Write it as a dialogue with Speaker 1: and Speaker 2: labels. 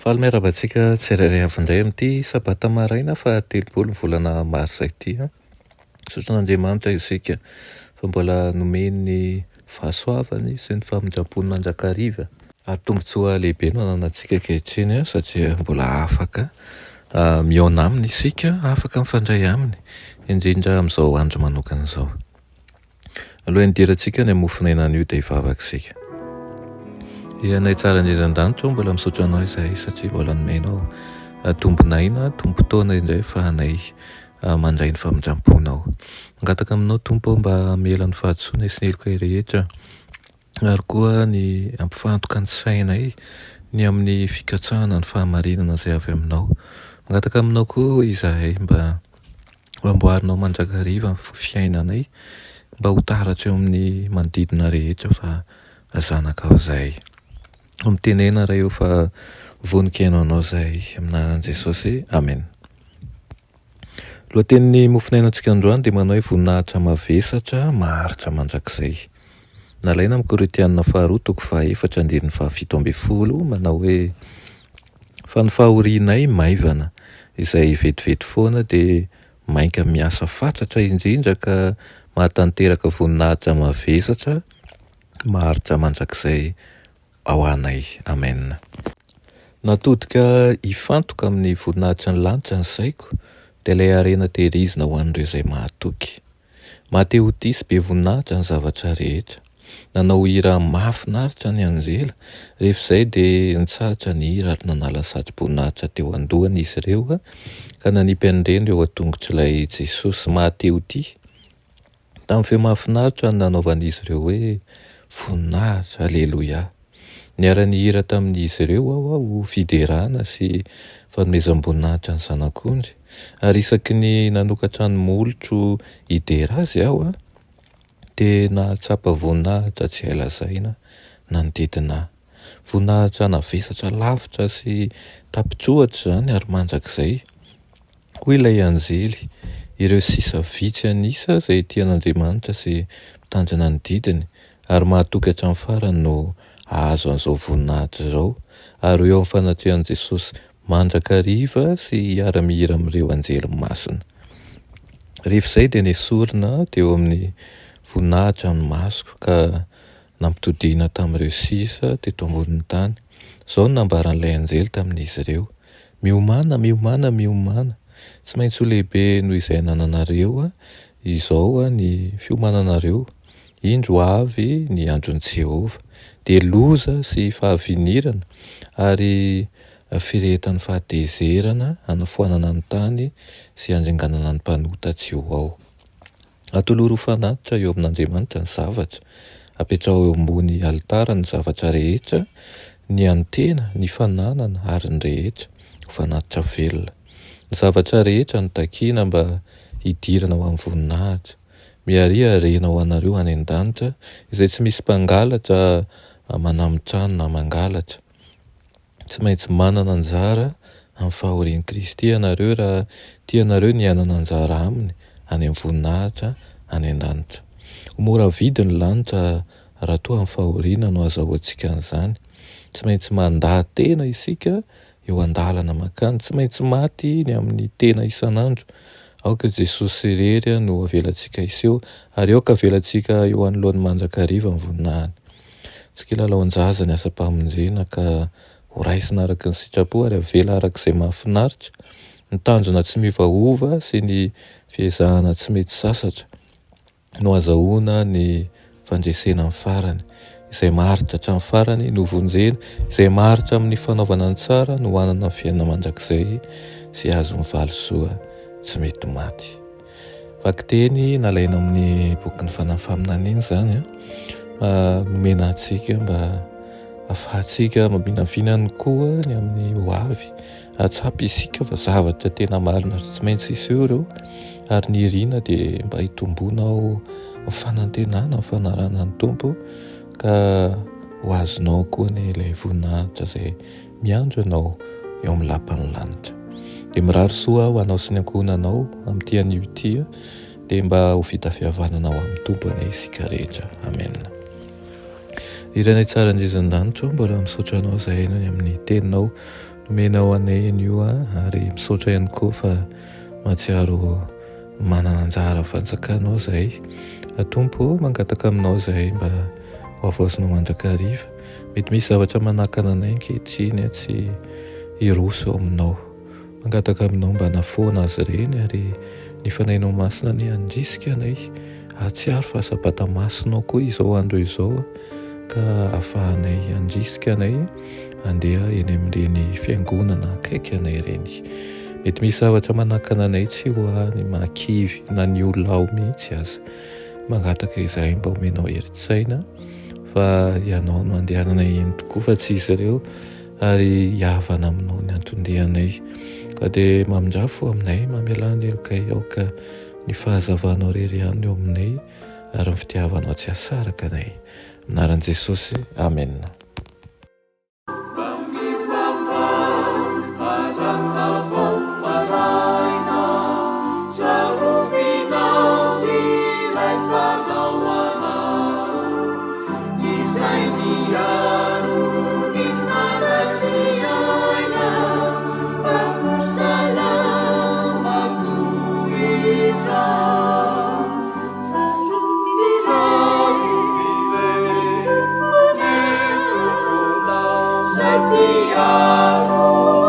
Speaker 1: Faly miarabantsika tsirairay avy indray amin'ity sabata maraina fa 30 volana marsa ity. Sotran'Andriamanitra isika fa mbola nomeny fahasoavany sy ny famindrapony mandrakariva ary tombotsoa lehibe no ananantsika kehitriny satria mbola afaka miaona aminy isika, afaka mifandray aminy indrindra amin'izao andro manokana izao. Alohan'ny hidirantsika ny amofinaina an'io dia hivavaka isika. Ianay tsara indrindran-danitra mbola misaotra anao izahay satria mbola nomenao tombonaina, tombo-taona indray fa anay mandray ny famindramponao. Mangataka aminao Tompo mba hamela ny fahatsoana sy ny heloka rehetra ary koa ny ampifantoka ny sainay ny amin'ny fikatsahana ny fahamarinana izay avy aminao. Mangataka aminao koa izahay mba amboarinao mandrakariva ny fiainanay, mba ho taratra eo amin'ny manodidina rehetra fa zanakao izahay. Mitenena raha eo fa voninkaino anao izahay aminaran'i Jesosy. Amen. Lohatenin'ny mofinainantsika androany dia manao hoe voninahitra mavesatra maharitra mandrakizay. Nalaina amin'ny Korinthianina 2:4-7 manao hoe fa ny fahorianay maivana izay vetivety foana dia mainka miasa fatratra indrindra ka mahatanteraka voninahitra mavesatra maharitra mandrakizay ao anay. Amen. Natodika hifantoka amin'ny voninahitra ny lanitra ny saiko dia ilay harena tehirizina ho an'ireo izay mahatoky. Mateotisy be voninahitra ny zavatra rehetra. Nanao hira mahafinaritra ny anjela, rehefa izay dia nitsahatra ny hira ary nanala satrim-boninahitra teo andohany izy ireo ka nanipy an'ireny eo an-tongotr'ilay Jesosy Mateoty. Tamin'ny feo mahafinaritra ny nanaovan'izy ireo hoe voninahitra, aleloia. Niara-ny hira tamin'izy ireo aho fiderana sy fanomezam-boninahitra ny zanak'ondry ary isaky ny nanokatra ny molotro hidera azy aho dia nahatsapa voninahitra tsy hailazaina nanodidina ahy. Voninahitra navesatra lavitra sy tapitrohatra izany ary mandrakizay. Hoy ilay anjely, ireo sisa vitsy anisa izay tian'Andriamanitra sy mitandrina ny didiny ary mahatoky hatramin'ny farany no ahazo an'izao voninahitra izao ary eo amin'ny fanatrian'i Jesosy mandrakariva sy hiara-mihira amin'ireo anjely masina. Rehefa izay dia nesorina teo amin'ny voninahitra ny masoko ka nampitodiana tamin'ireo sisa teto ambonin'ny tany. Izao no nambaran'ilay anjely tamin'izy ireo: miomana, miomana, miomana. Tsy maintsy ho lehibe noho izay nananareo izao ny fiomananareo. Indro avy ny andron'i Jehovah dia loza sy fahavinirana ary firehetan'ny fahatezerana, hanafoanana ny tany sy handringanana ny mpanota tsy ho ao. Atoloro fanatitra eo amin'Andriamanitra ny zavatra, apetraho eo ambony alitara ny zavatra rehetra, ny antena, ny fananana ary ny rehetra ho fanatitra velona. Ny zavatra rehetra ny takiana mba hidirana ho amin'ny voninahitra. Miariarena ho anareo any an-danitra izay tsy misy mpangalatra manamon-trano na mangalatra. Tsy maintsy manana anjara amin'ny fahorian'i Kristy ianareo raha tianareo ny hanana anjara aminy any amin'ny voninahitra any an-danitra. Mora vidy ny lanitra raha toa amin'ny fahoriana no azahoantsika an'izany. Tsy maintsy mandahan-tena isika eo an-dalana makany, tsy maintsy maty ny amin'ny tena isan'andro. Aoka Jesosy irery no avelantsika iseho ary aoka avelantsika eo anoloan'ny mandrakariva ny voninahiny. Tsy kilalao an-jaza ny asa-pamonjena ka ho raisina araka ny sitrapo ary avela arak'izay mahafinaritra. Ny tanjona tsy miovaova sy ny fiezahana tsy mety sasatra no azahoana ny fandresena amin'ny farany. Izay maharitra hatramin'ny farany no vonjena, izay maharitra amin'ny fanaovana ny tsara no hanana ny fiainana mandrakizay sy azo ny valosoa tsy mety maty. Vaky-teny nalaina amin'ny bokin'ny fanahy faminaniana izany nomena antsika mba ahafahantsika maminavinany koa ny amin'ny ho avy. Atsapy isika fa zavatra tena marina tsy maintsy iseho ireo ary ny irina dia mba hitombonao fanantenana fanarana ny Tompo ka ho azonao koa ny ilay voninahitra izay miandro anao eo amin'ny lapan'ny lanitra. dia mirary soa ho anao sy ny ankohonanao amin'ity anio ity dia mba ho vita fihavanana ao amin'ny tompony isika rehetra. Amen. Iranay tsara andriazan-danitra, mbola misaotra anao zahay ny amin'ny teninao nomenao anay anio ary misaotra ihany koa fa mahatsiaro manana anjara fanjakanao zahay. Tompo, mangataka aminao zahay mba ho avaosinao mandrakariva. Mety misy zavatra manakana anay ankehitriny tsy hiroso ao aminao. Mangataka aminao mba nafoana azy ireny ary ny fanainao masina ny andrisika anay, ahatsiaro fa sabata masinao koa izao andro izao ka ahafahanay andrisika anay andeha eny amin'ireny fiangonana akaiky anay ireny. Mety misy zavatra manakana anay tsy ho any mahakivy na ny olona ao mihitsy aza. Mangataka izahay mba omenao herin-tsaina fa ianao no andehananay eny tokoa fa tsy izy ireo, ary hiavana aminao ny antondehanay. Ka dia mamindrafo aminay, mamelany eloka aoka ny fahazavanao rery ihany eo aminay ary ny fitiavanao tsy hasaraka anay. Anaran'i Jesosy, amen.
Speaker 2: Piaro